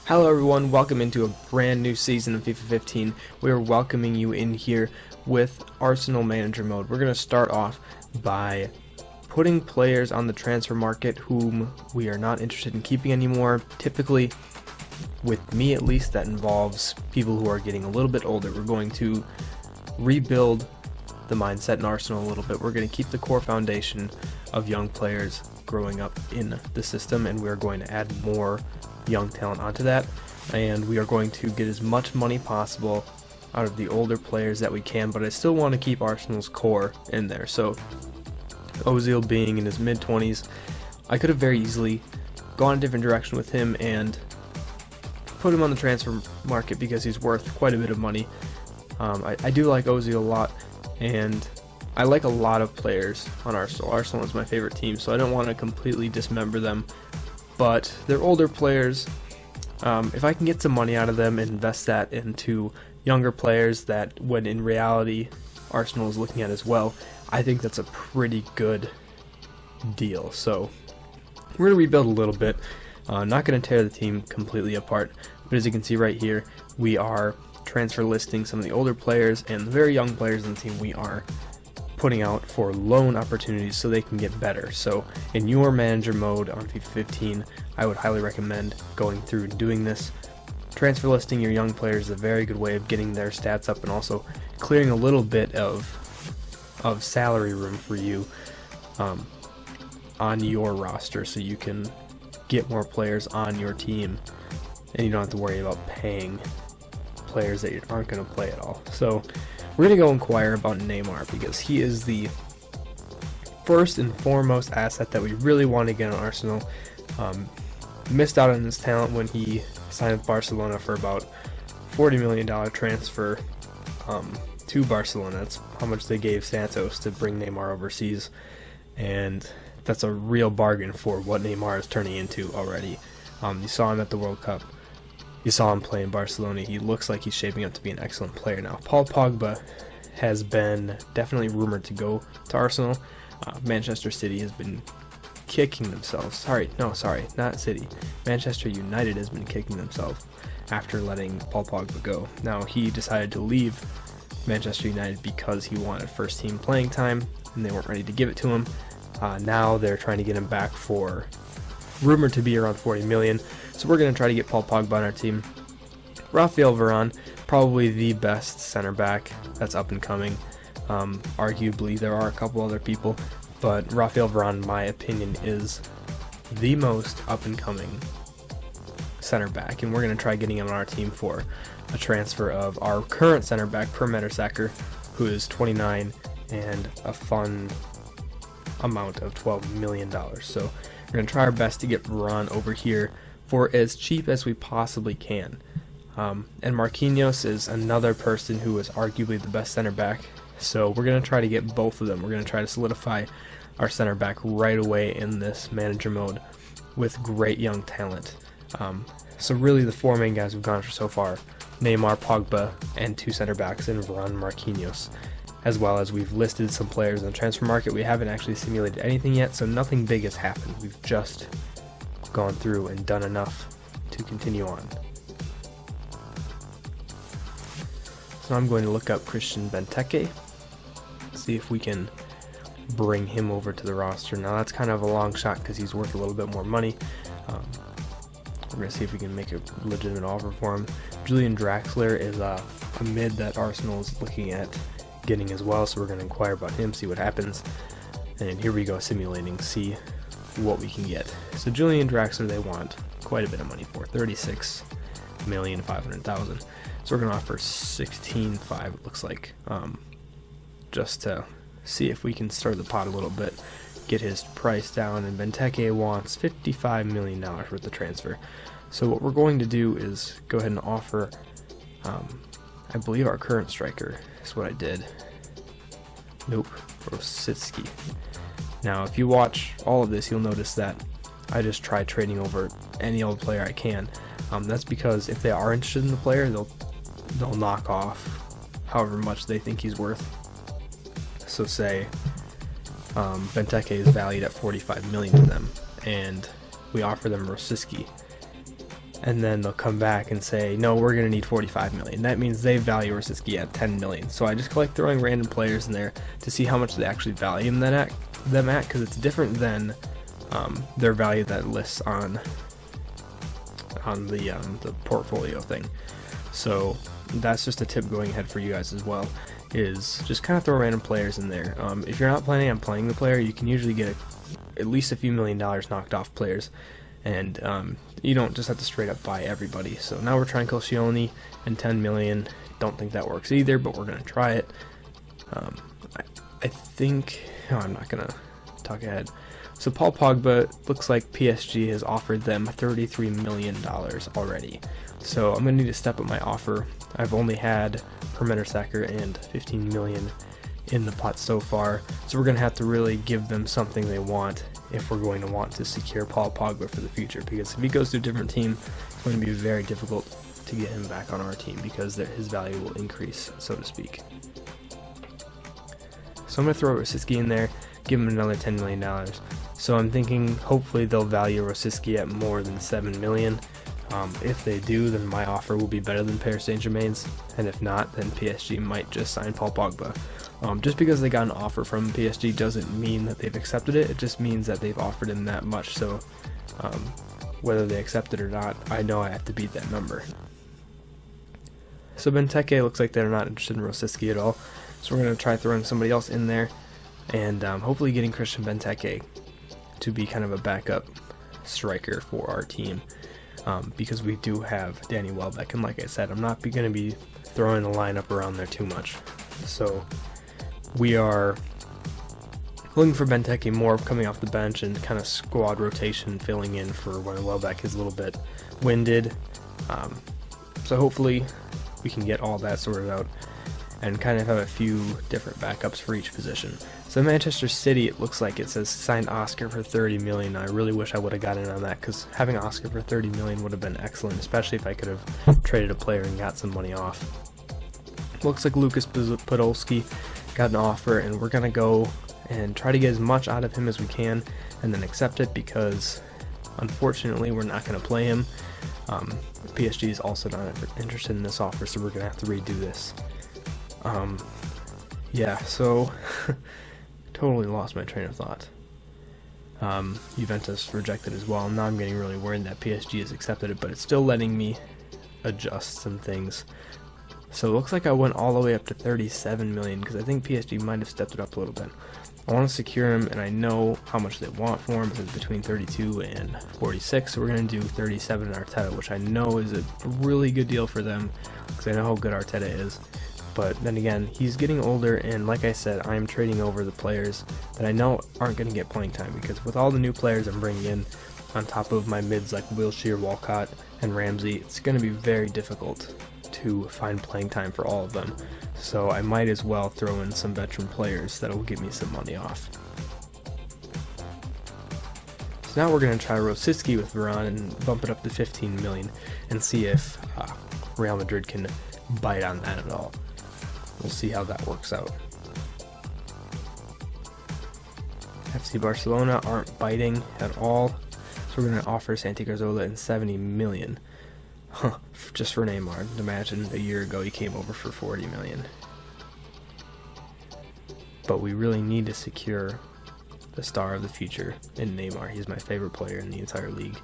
Hello everyone, welcome into a brand new season of FIFA 15. We are welcoming you in here with Arsenal Manager Mode. We're going to start off by putting players on the transfer market whom we are not interested in keeping anymore. Typically, with me at least, that involves people who are getting a little bit older. We're going to rebuild the mindset in Arsenal a little bit. We're going to keep the core foundation of young players growing up in the system, and we're going to add more young talent onto that, and we are going to get as much money possible out of the older players that we can, but I still want to keep Arsenal's core in there. So Ozil being in his mid-20s, I could have very easily gone a different direction with him and put him on the transfer market because he's worth quite a bit of money. I do like Ozil a lot, and I like a lot of players on Arsenal. Arsenal is my favorite team, so I don't want to completely dismember them. But they're older players. If I can get some money out of them and invest that into younger players that, when in reality Arsenal is looking at as well, I think that's a pretty good deal. So we're going to rebuild a little bit. Not going to tear the team completely apart, but as you can see right here, we are transfer listing some of the older players, and the very young players in the team we are putting out for loan opportunities so they can get better. So in your manager mode on FIFA 15, I would highly recommend going through and doing this. Transfer listing your young players is a very good way of getting their stats up and also clearing a little bit of salary room for you on your roster, so you can get more players on your team and you don't have to worry about paying players that aren't going to play at all. So we're going to go inquire about Neymar because he is the first and foremost asset that we really want to get on Arsenal. Missed out on his talent when he signed with Barcelona for about $40 million transfer to Barcelona. That's how much they gave Santos to bring Neymar overseas, and that's a real bargain for what Neymar is turning into already. You saw him at the World Cup. You saw him play in Barcelona. He looks like he's shaping up to be an excellent player now. Paul Pogba has been definitely rumored to go to Arsenal. Manchester City has been kicking themselves. Sorry, not City. Manchester United has been kicking themselves after letting Paul Pogba go. Now, he decided to leave Manchester United because he wanted first team playing time, and they weren't ready to give it to him. Now they're trying to get him back for rumored to be around 40 million. So we're going to try to get Paul Pogba on our team. Rafael Varane, probably the best center back that's up and coming. Arguably, there are a couple other people, but Rafael Varane, in my opinion, is the most up and coming center back, and we're going to try getting him on our team for a transfer of our current center back, Per Mertesacker, who is 29 and a fun amount of $12 million. So we're going to try our best to get Varane over here for as cheap as we possibly can. And Marquinhos is another person who is arguably the best center back, so we're going to try to get both of them. We're going to try to solidify our center back right away in this manager mode with great young talent. So really the four main guys we've gone for so far: Neymar, Pogba, and two center backs in Varane and Marquinhos. As well as we've listed some players in the transfer market. We haven't actually simulated anything yet, so nothing big has happened. We've just gone through and done enough to continue on. So I'm going to look up Christian Benteke, see if we can bring him over to the roster. Now that's kind of a long shot because he's worth a little bit more money. We're going to see if we can make a legitimate offer for him. Julian Draxler is a mid that Arsenal is looking at getting as well, so we're going to inquire about him, see what happens. And here we go, simulating, see what we can get. So Julian Draxler, they want quite a bit of money for, $36,500,000. So we're going to offer 16.5, it looks like, just to see if we can stir the pot a little bit, get his price down. And Benteke wants $55 million worth of transfer. So what we're going to do is go ahead and offer, I believe our current striker is what I did. Nope, Rosicki. Now, if you watch all of this, you'll notice that I just try trading over any old player I can. That's because if they are interested in the player, they'll knock off however much they think he's worth. So say Benteke is valued at $45 million to them, and we offer them Rosicki. and then they'll come back and say, no, we're going to need 45 million. That means they value Rosicky at 10 million. So I just like throwing random players in there to see how much they actually value them at, because it's different than their value that lists on the portfolio thing. So that's just a tip going ahead for you guys as well, is just kind of throw random players in there. If you're not planning on playing the player, you can usually get at least a few $1 million knocked off players, and you don't just have to straight up buy everybody. So now we're trying Koscielny and 10 million. Don't think that works either, but we're going to try it. I think, I'm not going to talk ahead. So Paul Pogba, looks like PSG has offered them $33 million already. So I'm going to need to step up my offer. I've only had per Mertesacker and 15 million in the pot so far. So we're going to have to really give them something they want if we're going to want to secure Paul Pogba for the future. Because if he goes to a different team, it's going to be very difficult to get him back on our team, because his value will increase, so to speak. So I'm going to throw Rosicky in there, give him another $10 million. So I'm thinking hopefully they'll value Rosicky at more than 7 million. If they do, then my offer will be better than Paris Saint-Germain's, and if not, then PSG might just sign Paul Pogba. Just because they got an offer from PSG doesn't mean that they've accepted it. It just means that they've offered him that much. So whether they accept it or not, I know I have to beat that number. So Benteke looks like they're not interested in Rosicky at all. So we're going to try throwing somebody else in there, and hopefully getting Christian Benteke to be kind of a backup striker for our team, because we do have Danny Welbeck, and like I said, I'm not going to be throwing the lineup around there too much. So we are looking for Benteke more coming off the bench and kind of squad rotation, filling in for when Welbeck is a little bit winded. So hopefully we can get all that sorted out and kind of have a few different backups for each position. So Manchester City, it looks like it says signed Oscar for 30 million. I really wish I would have gotten in on that, because having Oscar for 30 million would have been excellent, especially if I could have traded a player and got some money off. Looks like Lucas Podolski got an offer, and we're going to go and try to get as much out of him as we can and then accept it, because unfortunately we're not going to play him. PSG is also not interested in this offer, so we're going to have to redo this. Yeah, so totally lost my train of thought. Juventus rejected as well. Now I'm getting really worried that PSG has accepted it, but it's still letting me adjust some things. So it looks like I went all the way up to 37 million, because I think PSG might have stepped it up a little bit. I want to secure him, and I know how much they want for him. It's between 32 and 46, so we're going to do 37 in Arteta, which I know is a really good deal for them, because I know how good Arteta is. But then again, he's getting older, and like I said, I'm trading over the players that I know aren't going to get playing time, because with all the new players I'm bringing in, on top of my mids like Wilshere, Walcott, and Ramsey, it's going to be very difficult to find playing time for all of them. So I might as well throw in some veteran players that will give me some money off. So now we're going to try Rosicky with Varane and bump it up to 15 million and see if Real Madrid can bite on that at all. We'll see how that works out. FC Barcelona aren't biting at all, so we're going to offer Santi Cazorla and 70 million. Just for Neymar. Imagine a year ago he came over for 40 million. But we really need to secure the star of the future in Neymar. He's my favorite player in the entire league.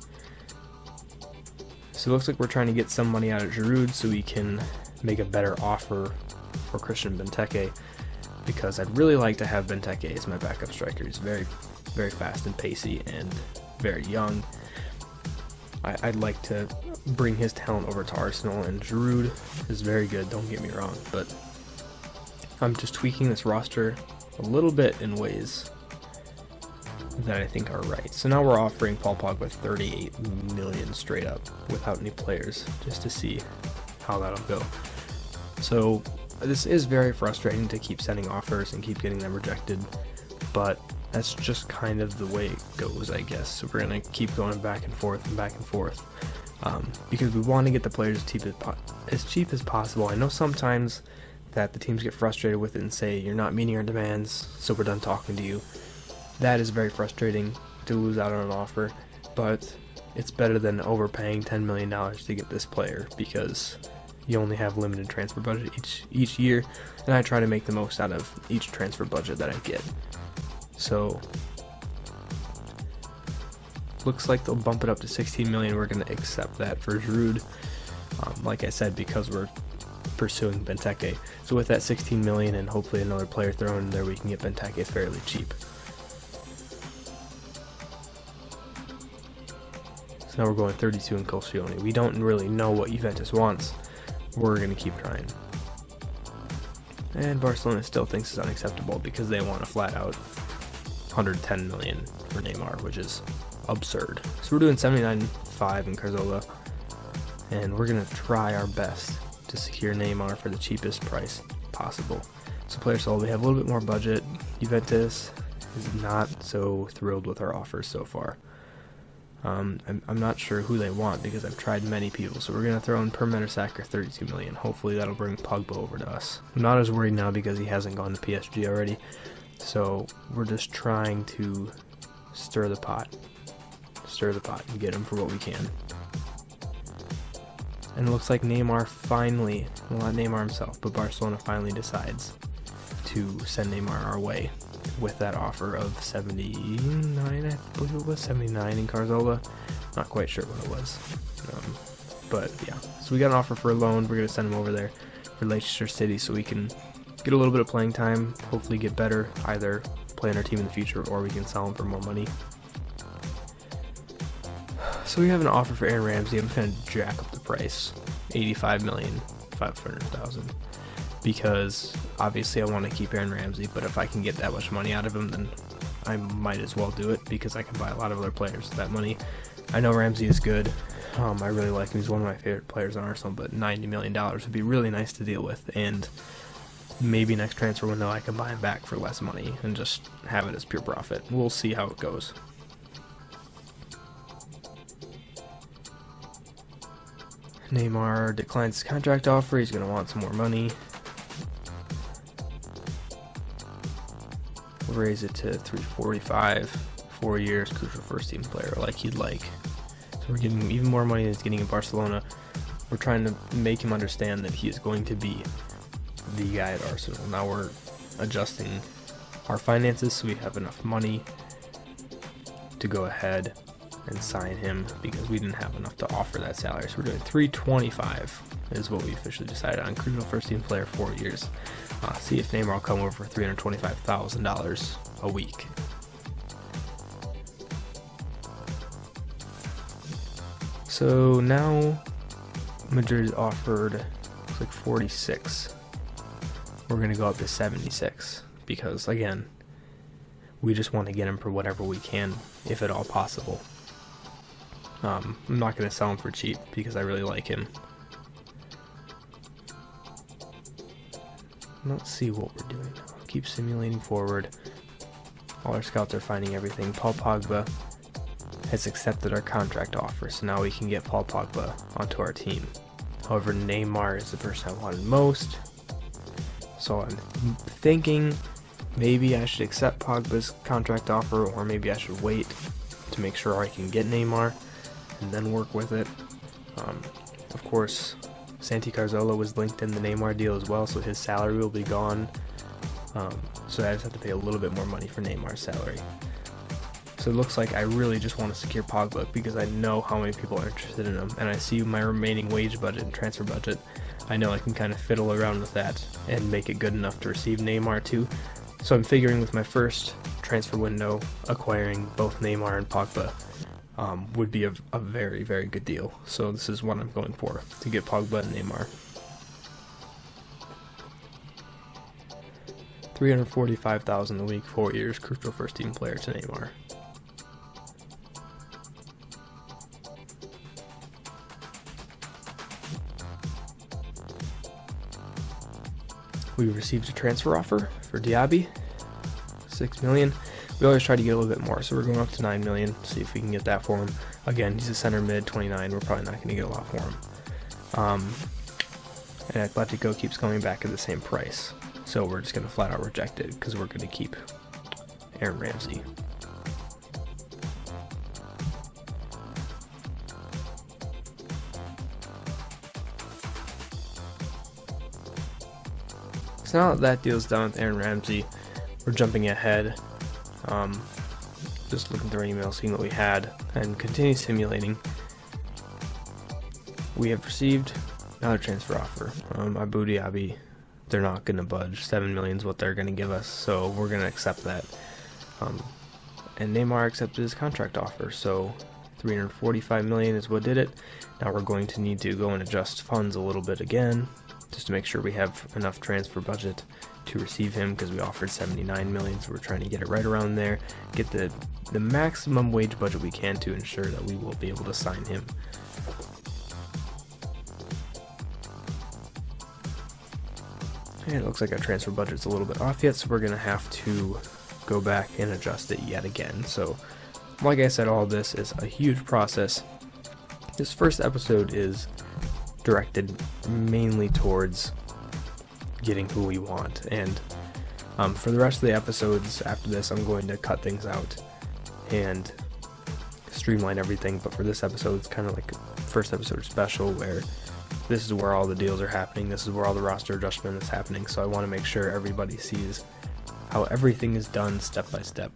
So it looks like we're trying to get some money out of Giroud so we can make a better offer for Christian Benteke, because I'd really like to have Benteke as my backup striker. He's very, very fast and pacey and very young. I'd like to bring his talent over to Arsenal, and Giroud is very good, don't get me wrong, but I'm just tweaking this roster a little bit in ways that I think are right. So now we're offering Paul Pogba 38 million straight up without any players, just to see how that'll go. So this is very frustrating to keep sending offers and keep getting them rejected, but that's just kind of the way it goes, I guess. So we're going to keep going back and forth and back and forth, because we want to get the players as cheap as possible. I know sometimes that the teams get frustrated with it and say, you're not meeting our demands, so we're done talking to you. That is very frustrating to lose out on an offer, but it's better than overpaying $10 million to get this player, because you only have limited transfer budget each year, and I try to make the most out of each transfer budget that I get. So looks like they'll bump it up to 16 million. We're going to accept that for Giroud, like I said, because we're pursuing Benteke. So with that 16 million and hopefully another player thrown in there, we can get Benteke fairly cheap. So now we're going 32 in Colcioni. We don't really know what Juventus wants. We're going to keep trying. And Barcelona still thinks it's unacceptable because they want a flat out 110 million for Neymar, which is absurd. So we're doing 79.5 in Cazorla, and we're going to try our best to secure Neymar for the cheapest price possible. So player sold, we have a little bit more budget. Juventus is not so thrilled with our offers so far. I'm not sure who they want because I've tried many people, so we're going to throw in Per Mertesacker 32 million. Hopefully that'll bring Pogba over to us. I'm not as worried now because he hasn't gone to PSG already, so we're just trying to stir the pot and get him for what we can. And it looks like Neymar finally, well, not Neymar himself, but Barcelona finally decides to send Neymar our way with that offer of 79, I believe it was 79 in Cazorla. Not quite sure what it was, but yeah. So we got an offer for a loan. We're going to send him over there for Leicester City so we can get a little bit of playing time, hopefully get better, either play on our team in the future or we can sell him for more money. So we have an offer for Aaron Ramsey. I'm going to jack up the price, 85,500,000, because obviously I want to keep Aaron Ramsey, but if I can get that much money out of him, then I might as well do it because I can buy a lot of other players with that money. I know Ramsey is good. I really like him. He's one of my favorite players on Arsenal, but $90 million would be really nice to deal with, and maybe next transfer window I can buy him back for less money and just have it as pure profit. We'll see how it goes. Neymar declines his contract offer. He's going to want some more money. We'll raise it to 345, 4 years, crucial first team player like he'd like. So we're giving him even more money than he's getting in Barcelona. We're trying to make him understand that he is going to be the guy at Arsenal. Now we're adjusting our finances so we have enough money to go ahead and sign him because we didn't have enough to offer that salary. So we're doing 325 is what we officially decided on. Crucial first team player, 4 years. See if Neymar will come over for $325,000 a week. So now Madrid offered like 46. We're going to go up to 76 because, again, we just want to get him for whatever we can, if at all possible. I'm not going to sell him for cheap because I really like him. Let's see what we're doing now. Keep simulating forward. All our scouts are finding everything. Paul Pogba has accepted our contract offer, so now we can get Paul Pogba onto our team. However, Neymar is the person I wanted most. So I'm thinking maybe I should accept Pogba's contract offer, or maybe I should wait to make sure I can get Neymar and then work with it. Of course, Santi Cazorla was linked in the Neymar deal as well, so his salary will be gone. So I just have to pay a little bit more money for Neymar's salary. So it looks like I really just want to secure Pogba because I know how many people are interested in him, and I see my remaining wage budget and transfer budget. I know I can kind of fiddle around with that and make it good enough to receive Neymar too. So I'm figuring with my first transfer window, acquiring both Neymar and Pogba would be a very, very good deal. So this is what I'm going for, to get Pogba and Neymar. 345,000 a week, 4 years, crucial first team player to Neymar. We received a transfer offer for Diaby, 6 million. We always try to get a little bit more, so we're going up to 9 million. See if we can get that for him. Again, he's a center mid, 29. We're probably not going to get a lot for him. And Atletico keeps coming back at the same price, so we're just going to flat out reject it because we're going to keep Aaron Ramsey. So now that deal's done with Aaron Ramsey, we're jumping ahead, just looking through our email, seeing what we had, and continue simulating. We have received another transfer offer. Abu Dhabi, they're not going to budge. 7 million is what they're going to give us, so we're going to accept that. And Neymar accepted his contract offer, so 345 million is what did it. Now we're going to need to go and adjust funds a little bit again, just to make sure we have enough transfer budget to receive him, because we offered 79 million, so we're trying to get it right around there, get the maximum wage budget we can to ensure that we will be able to sign him. And it looks like our transfer budget's a little bit off yet, so we're going to have to go back and adjust it yet again. So, like I said, all this is a huge process. This first episode is directed mainly towards getting who we want, and for the rest of the episodes after this, I'm going to cut things out and streamline everything. But for this episode, it's kind of like first episode special, where this is where all the deals are happening, this is where all the roster adjustment is happening, so I want to make sure everybody sees how everything is done step by step.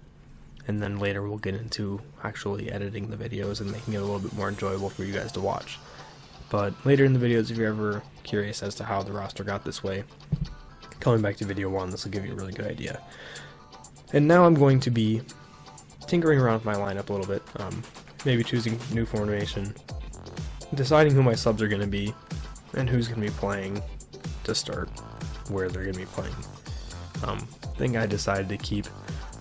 And then later we'll get into actually editing the videos and making it a little bit more enjoyable for you guys to watch. But later in the videos, if you're ever curious as to how the roster got this way, coming back to video 1, this will give you a really good idea. And now I'm going to be tinkering around with my lineup a little bit, maybe choosing new formation, deciding who my subs are going to be, and who's going to be playing to start, where they're going to be playing. I think I decided to keep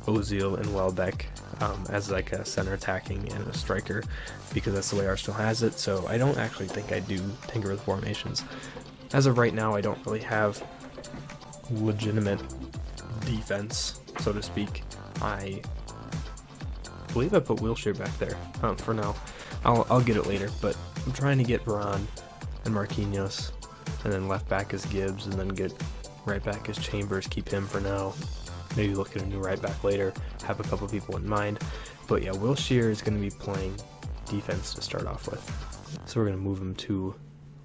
Ozil and Welbeck as like a center attacking and a striker, because that's the way Arsenal has it, so I don't actually think I do tinker with formations. As of right now, I don't really have legitimate defense, so to speak. I believe I put Wilshere back there for now. I'll get it later, but I'm trying to get Varane and Marquinhos, and then left back is Gibbs, and then get right back is Chambers, keep him for now. Maybe look at a new right back later, have a couple people in mind. But yeah, Wilshere is going to be playing defense to start off with. So we're going to move him to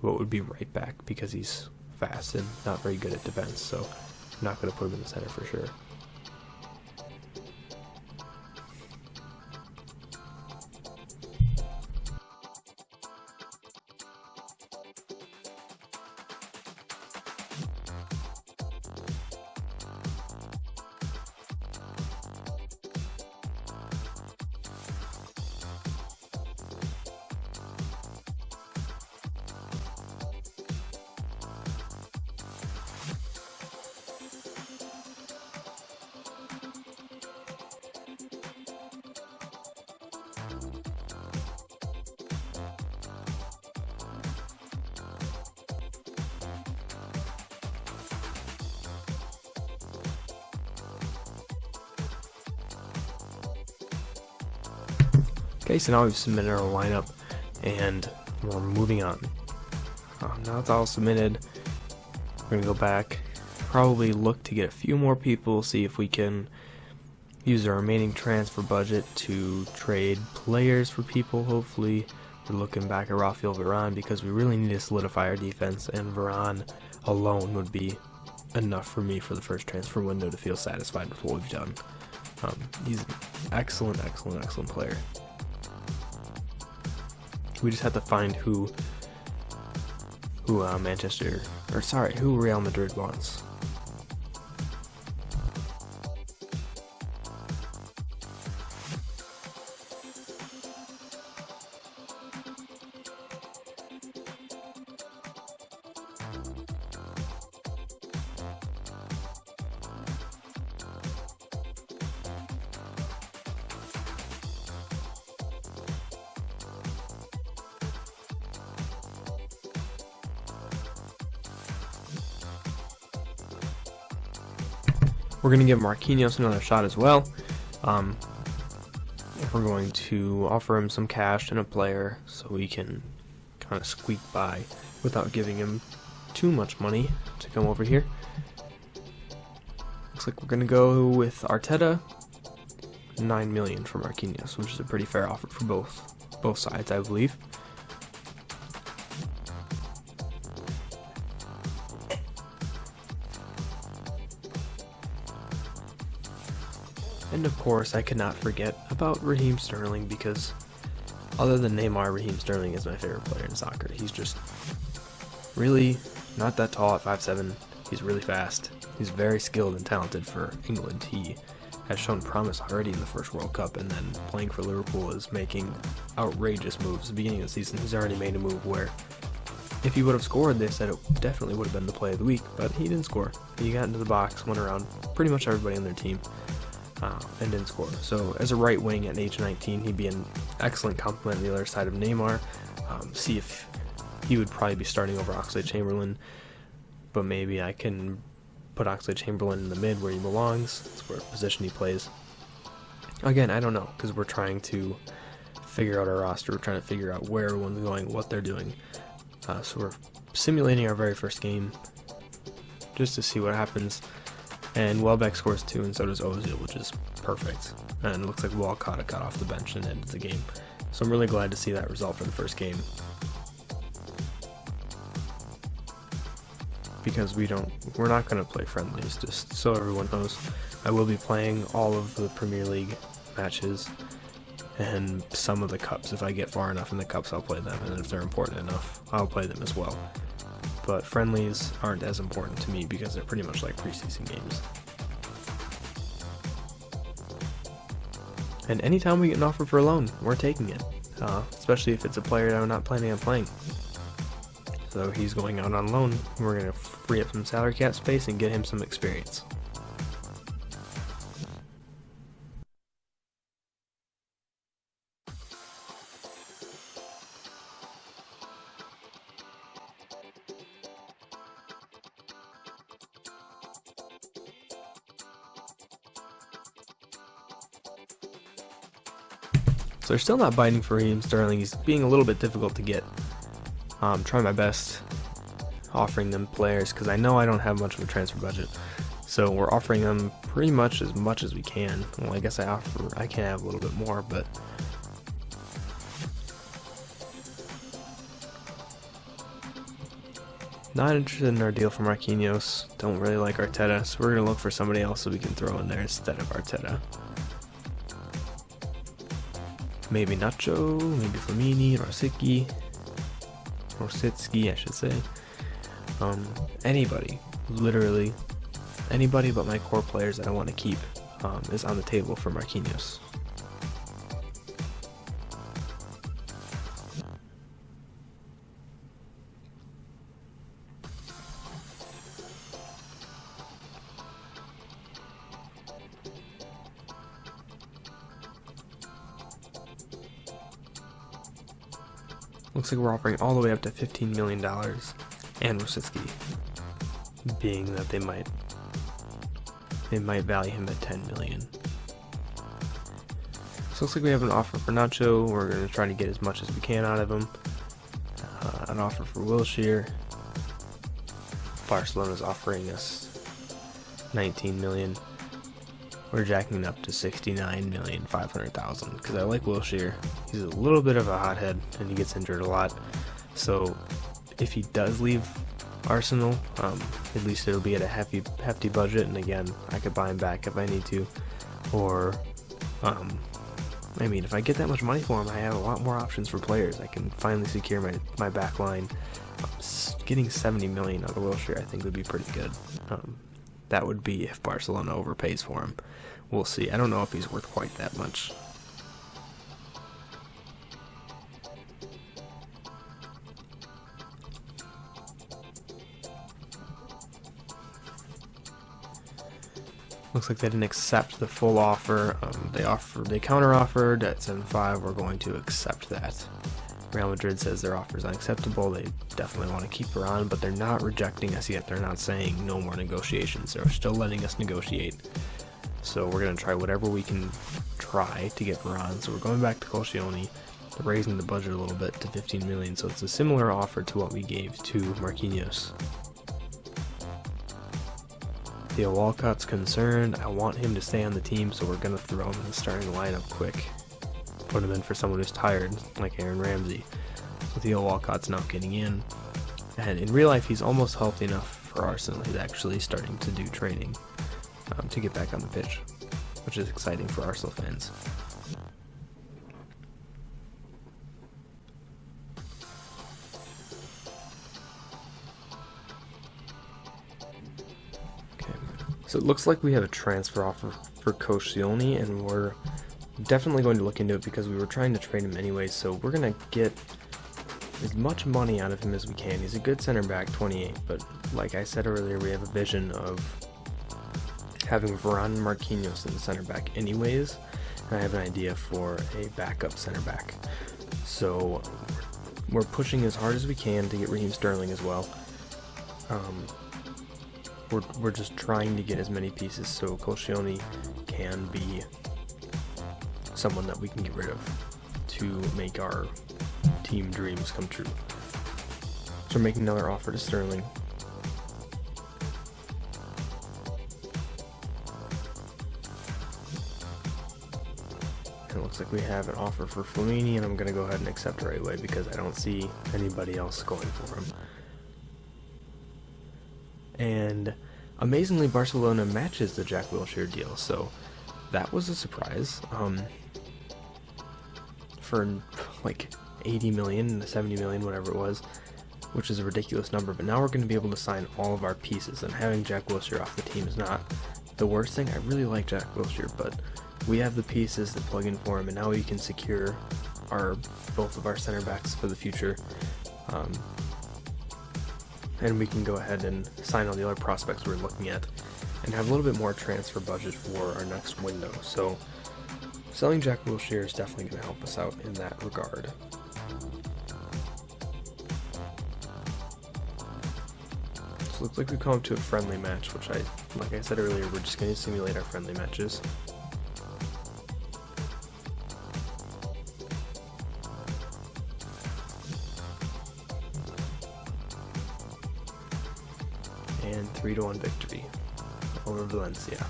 what would be right back, because he's fast and not very good at defense, so I'm not going to put him in the center for sure. Okay, so now we've submitted our lineup and we're moving on. Now it's all submitted. We're going to go back, probably look to get a few more people, see if we can use our remaining transfer budget to trade players for people. Hopefully we're looking back at Rafael Varane, because we really need to solidify our defense, and Varane alone would be enough for me for the first transfer window to feel satisfied with what we've done. He's an excellent player. We just have to find who Real Madrid wants. We're going to give Marquinhos another shot as well. We're going to offer him some cash and a player so we can kind of squeak by without giving him too much money to come over here. Looks like we're going to go with Arteta. 9 million for Marquinhos, which is a pretty fair offer for both sides, I believe. And of course, I could not forget about Raheem Sterling, because other than Neymar, Raheem Sterling is my favorite player in soccer. He's just really not that tall at 5'7". He's really fast. He's very skilled and talented for England. He has shown promise already in the first World Cup, and then playing for Liverpool is making outrageous moves. At the beginning of the season, he's already made a move where if he would have scored, they said it definitely would have been the play of the week, but he didn't score. He got into the box, went around pretty much everybody on their team, and didn't score. So as a right wing at age 19, he'd be an excellent complement on the other side of Neymar. See if he would probably be starting over Oxlade-Chamberlain, but maybe I can put Oxlade-Chamberlain in the mid where he belongs. That's where position he plays. Again, I don't know, because we're trying to figure out our roster. We're trying to figure out where everyone's going, what they're doing. So we're simulating our very first game just to see what happens. And Welbeck scores 2, and so does Ozil, which is perfect. And it looks like Walcott got off the bench and ended the game. So I'm really glad to see that result for the first game, because we're not going to play friendlies, just so everyone knows. I will be playing all of the Premier League matches and some of the cups. If I get far enough in the cups, I'll play them, and if they're important enough, I'll play them as well. But friendlies aren't as important to me because they're pretty much like preseason games. And anytime we get an offer for a loan, we're taking it, especially if it's a player that I'm not planning on playing. So he's going out on loan. We're going to free up some salary cap space and get him some experience. So they're still not biting for Raheem Sterling. He's being a little bit difficult to get. Trying my best offering them players, because I know I don't have much of a transfer budget. So we're offering them pretty much as we can. Well, I guess I can have a little bit more, but not interested in our deal for Marquinhos. Don't really like Arteta, so we're going to look for somebody else that we can throw in there instead of Arteta. Maybe Nacho, maybe Flamini, Rosicki, I should say. Anybody, literally anybody but my core players that I want to keep is on the table for Marquinhos. Looks like we're offering all the way up to $15 million, and Rosicki, being that they might value him at $10 million. So looks like we have an offer for Nacho. We're going to try to get as much as we can out of him. An offer for Wilshere. Barcelona's offering us $19 million. We're jacking it up to $69,500,000 because I like Wilshere. He's a little bit of a hothead and he gets injured a lot. So if he does leave Arsenal, at least it'll be at a hefty budget, and again, I could buy him back if I need to. Or, I mean, if I get that much money for him, I have a lot more options for players. I can finally secure my back line. Getting $70 million out of Wilshere, I think, would be pretty good. That would be if Barcelona overpays for him. We'll see. I don't know if he's worth quite that much. Looks like they didn't accept the full offer. They counter-offered at 7.5. We're going to accept that. Real Madrid says their offer is unacceptable. They definitely want to keep her on, but they're not rejecting us yet. They're not saying no more negotiations. They're still letting us negotiate. So we're going to try whatever we can try to get Varane. So we're going back to Colchioni, raising the budget a little bit to 15 million. So it's a similar offer to what we gave to Marquinhos. Theo Walcott's concerned. I want him to stay on the team, so we're going to throw him in the starting lineup quick. Put him in for someone who's tired, like Aaron Ramsey. So Theo Walcott's not getting in. And in real life, he's almost healthy enough for Arsenal. He's actually starting to do training to get back on the pitch, which is exciting for Arsenal fans. Okay, so it looks like we have a transfer offer for Koscielny, and we're definitely going to look into it because we were trying to trade him anyway, so we're going to get as much money out of him as we can. He's a good center back, 28, but like I said earlier, we have a vision of having Varane and Marquinhos in the center back anyways, and I have an idea for a backup center back. So we're pushing as hard as we can to get Raheem Sterling as well. We're just trying to get as many pieces so Koscielny can be someone that we can get rid of to make our team dreams come true. So we're making another offer to Sterling. And it looks like we have an offer for Flamini, and I'm going to go ahead and accept it right away because I don't see anybody else going for him. And amazingly, Barcelona matches the Jack Wilshere deal, so that was a surprise. For like 80 million, 70 million, whatever it was, which is a ridiculous number, but now we're going to be able to sign all of our pieces, and having Jack Wilshere off the team is not the worst thing. I really like Jack Wilshere, but we have the pieces that plug in for him, and now we can secure both of our center backs for the future, and we can go ahead and sign all the other prospects we're looking at and have a little bit more transfer budget for our next window. So selling Jack Wilshere is definitely going to help us out in that regard. So it looks like we've come up to a friendly match, which like I said earlier, we're just going to simulate our friendly matches. And 3-1 victory over Valencia,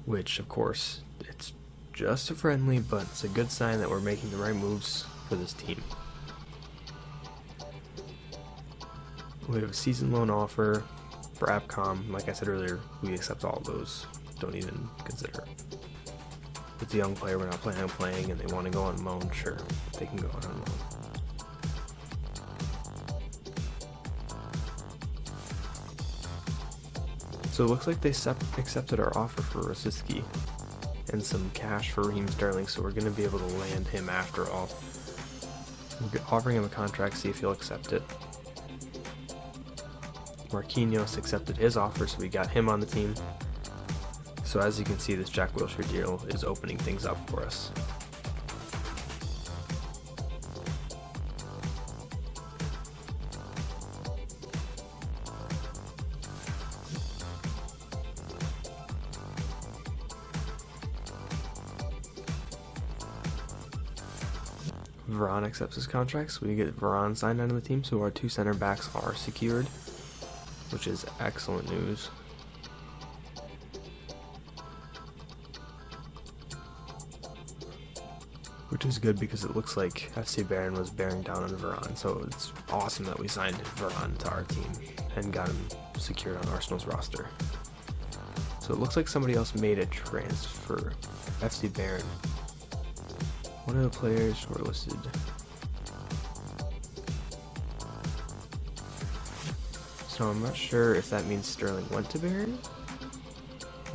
which of course it's just a friendly, but it's a good sign that we're making the right moves for this team. We have a season loan offer for Abcom. Like I said earlier, we accept all of those, don't even consider it. If it's a young player we're not planning on playing and they want to go on loan, sure, they can go on loan. So it looks like they accepted our offer for Rosicky and some cash for Raheem Sterling, so we're going to be able to land him after all. We're offering him a contract, see if he'll accept it. Marquinhos accepted his offer, so we got him on the team. So as you can see, this Jack Wilshere deal is opening things up for us. Varane accepts his contract, so we get Varane signed onto the team, so our two center backs are secured, which is excellent news. Which is good because it looks like FC Bayern was bearing down on Varane, so it's awesome that we signed Varane to our team and got him secured on Arsenal's roster. So it looks like somebody else made a transfer, FC Bayern. One of the players were listed. So I'm not sure if that means Sterling went to Bayern,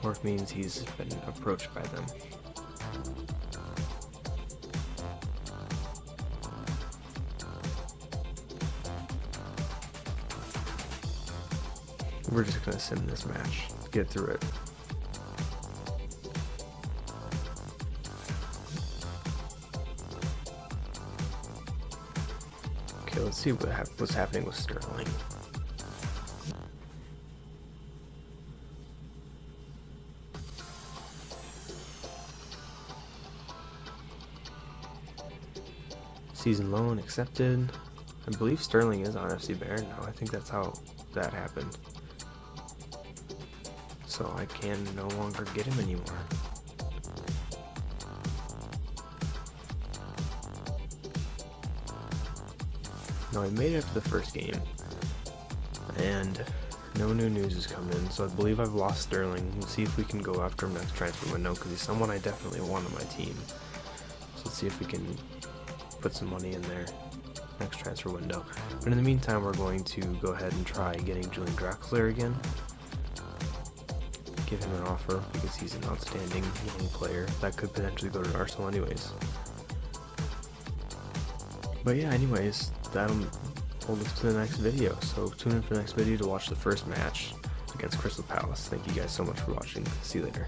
or if it means he's been approached by them. We're just going to sim this match, get through it. Okay, let's see what's happening with Sterling. Season loan accepted. I believe Sterling is on FC Bayern now. I think that's how that happened. So I can no longer get him anymore. No, I made it up to the first game, and no new news has come in, so I believe I've lost Sterling. We'll see if we can go after him next transfer window, because he's someone I definitely want on my team. So let's see if we can put some money in there next transfer window. But in the meantime, we're going to go ahead and try getting Julian Draxler again. Give him an offer, because he's an outstanding young player that could potentially go to Arsenal anyways. But yeah, anyways, that'll hold us to the next video. So tune in for the next video to watch the first match against Crystal Palace. Thank you guys so much for watching. See you later.